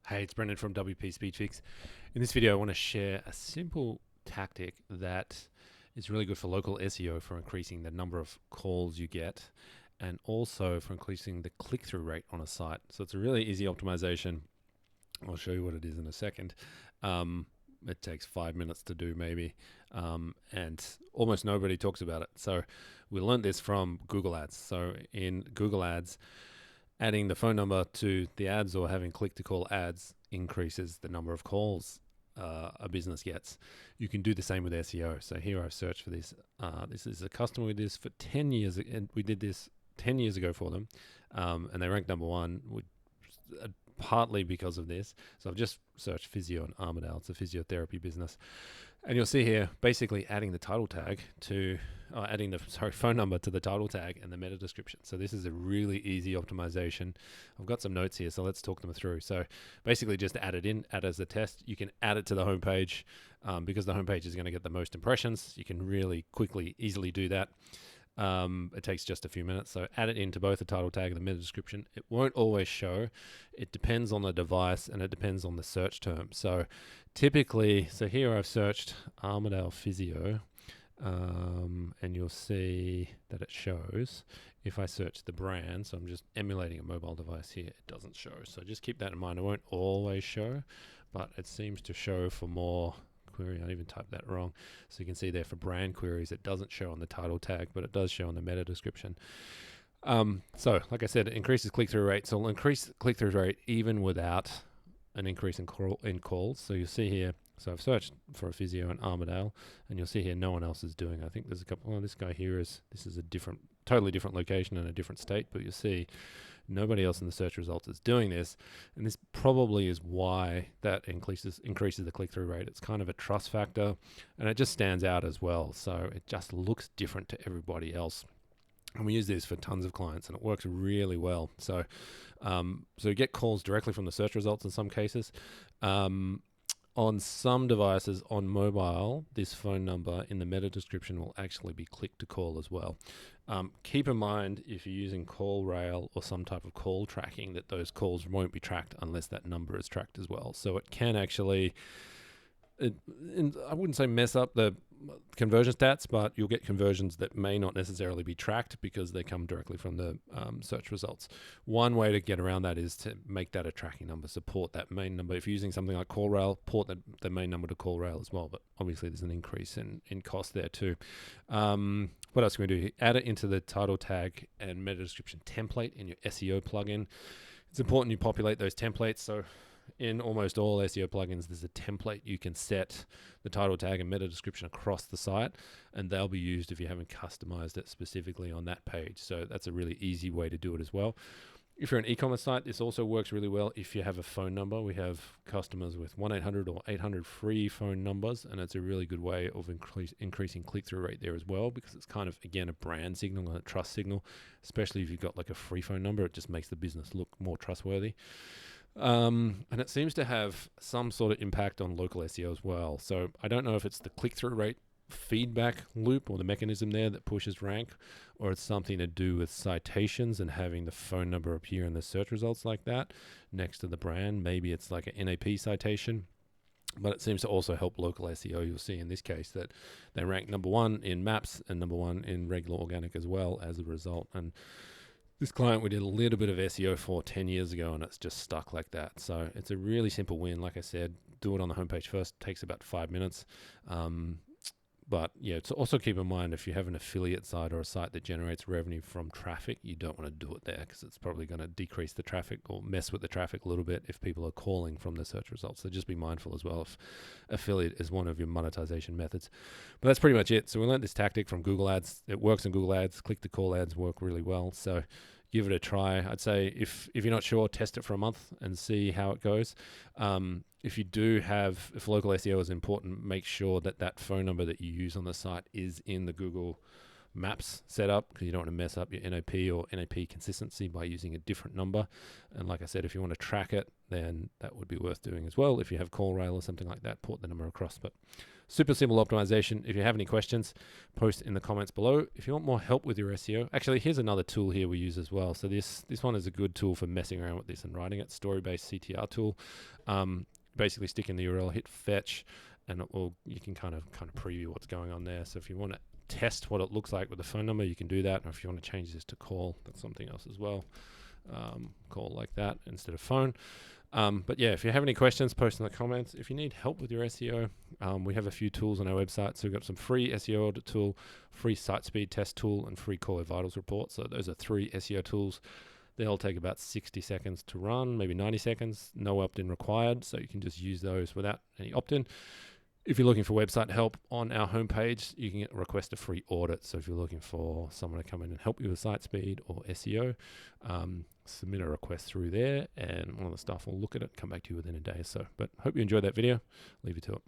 Hey, it's Brendan from WP Speedfix. In this video, I want to share a simple tactic that is really good for local SEO for increasing the number of calls you get and also for increasing the click-through rate on a site. So it's a really easy optimization. I'll show you what it is in a second. It takes 5 minutes to do maybe, and almost nobody talks about it. So we learned this from Google Ads. So in Google Ads, adding the phone number to the ads or having click-to-call ads increases the number of calls a business gets. You can do the same with SEO. So here I've searched for this. This is a customer we did this for 10 years, and we did this 10 years ago for them, and they ranked number one, partly because of this. So I've just searched physio and Armadale. It's a physiotherapy business. And you'll see here, basically adding the title tag to, adding the phone number to the title tag and the meta description. So this is a really easy optimization. I've got some notes here, so let's talk them through. So basically just add it in, add as a test. You can add it to the homepage because the homepage is going to get the most impressions. You can really quickly, easily do that. It takes just a few minutes. So add it into both the title tag and the meta description. It won't always show. It depends on the device and it depends on the search term. So typically, so here I've searched Armadale Physio, and you'll see that it shows. If I search the brand, so I'm just emulating a mobile device here, it doesn't show. So just keep that in mind. It won't always show, but it seems to show for more query. I even typed that wrong. So you can see there for brand queries, it doesn't show on the title tag, but it does show on the meta description. So like I said, it increases click-through rate. So it'll increase click-through rate even without an increase in calls. So you'll see here, so I've searched for a physio in Armadale, and you'll see here no one else is doing. I think there's a couple. Oh, this guy here this is a totally different location in a different state, but you'll see nobody else in the search results is doing this, and this probably is why that increases the click-through rate. It's kind of a trust factor, and it just stands out as well. So it just looks different to everybody else. And we use this for tons of clients, and it works really well. So, so you get calls directly from the search results in some cases. On some devices on mobile, this phone number in the meta description will actually be click to call as well. Keep in mind, if you're using CallRail or some type of call tracking, that those calls won't be tracked unless that number is tracked as well. So it can actually, I wouldn't say mess up the conversion stats, but you'll get conversions that may not necessarily be tracked because they come directly from the search results. One way to get around that is to make that a tracking number, support that main number. If you're using something like CallRail, port the main number to CallRail as well, but obviously there's an increase in cost there too. What else can we do here? Add it into the title tag and meta description template in your SEO plugin. It's important you populate those templates. So in almost all SEO plugins, there's a template you can set the title tag and meta description across the site, and they'll be used if you haven't customized it specifically on that page. So that's a really easy way to do it as well. If you're an e-commerce site, this also works really well if you have a phone number. We have customers with 1-800 or 800 free phone numbers, and it's a really good way of increasing click-through rate there as well, because it's kind of, again, a brand signal and a trust signal, especially if you've got like a free phone number. It just makes the business look more trustworthy. And it seems to have some sort of impact on local SEO as well. So I don't know if it's the click-through rate feedback loop or the mechanism there that pushes rank, or it's something to do with citations and having the phone number appear in the search results like that next to the brand. Maybe it's like an NAP citation, but it seems to also help local SEO. You'll see in this case that they rank number one in maps and number one in regular organic as well as a result. And this client we did a little bit of SEO for 10 years ago, and it's just stuck like that. So it's a really simple win. Like I said, do it on the homepage first. Takes about 5 minutes. But yeah, so also keep in mind, if you have an affiliate site or a site that generates revenue from traffic, you don't want to do it there because it's probably going to decrease the traffic or mess with the traffic a little bit if people are calling from the search results. So just be mindful as well if affiliate is one of your monetization methods. But that's pretty much it. So we learned this tactic from Google Ads. It works in Google Ads. Click to call ads work really well. So give it a try. I'd say if you're not sure, test it for a month and see how it goes. If local SEO is important, make sure that phone number that you use on the site is in the Google maps set up, because you don't want to mess up your NOP or NAP consistency by using a different number. And like I said, if you want to track it, then that would be worth doing as well. If you have CallRail or something like that, port the number across. But super simple optimization. If you have any questions, post in the comments below. If you want more help with your SEO, actually, here's another tool here we use as well. So this one is a good tool for messing around with this and writing it. Story-based CTR tool. Basically, stick in the URL, hit fetch, and you can kind of preview what's going on there. So if you want to test what it looks like with the phone number, you can do that. Or if you want to change this to call, that's something else as well. Call like that instead of phone. But yeah, if you have any questions, post in the comments. If you need help with your SEO, we have a few tools on our website. So we've got some free SEO audit tool, free site speed test tool, and free Core Vitals report. So those are 3 SEO tools. They all take about 60 seconds to run, maybe 90 seconds. No opt-in required, so you can just use those without any opt-in. If you're looking for website help on our homepage, you can request a free audit. So if you're looking for someone to come in and help you with site speed or SEO, submit a request through there, and one of the staff will look at it, come back to you within a day or so. But hope you enjoyed that video. Leave you to it.